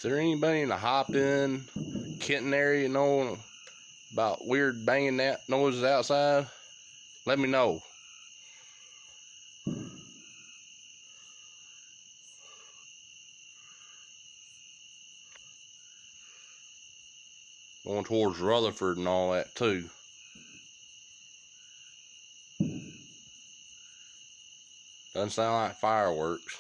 If there anybody in the Hop-In, Kenton area know about weird banging that noises outside, let me know. Going towards Rutherford and all that too. Doesn't sound like fireworks.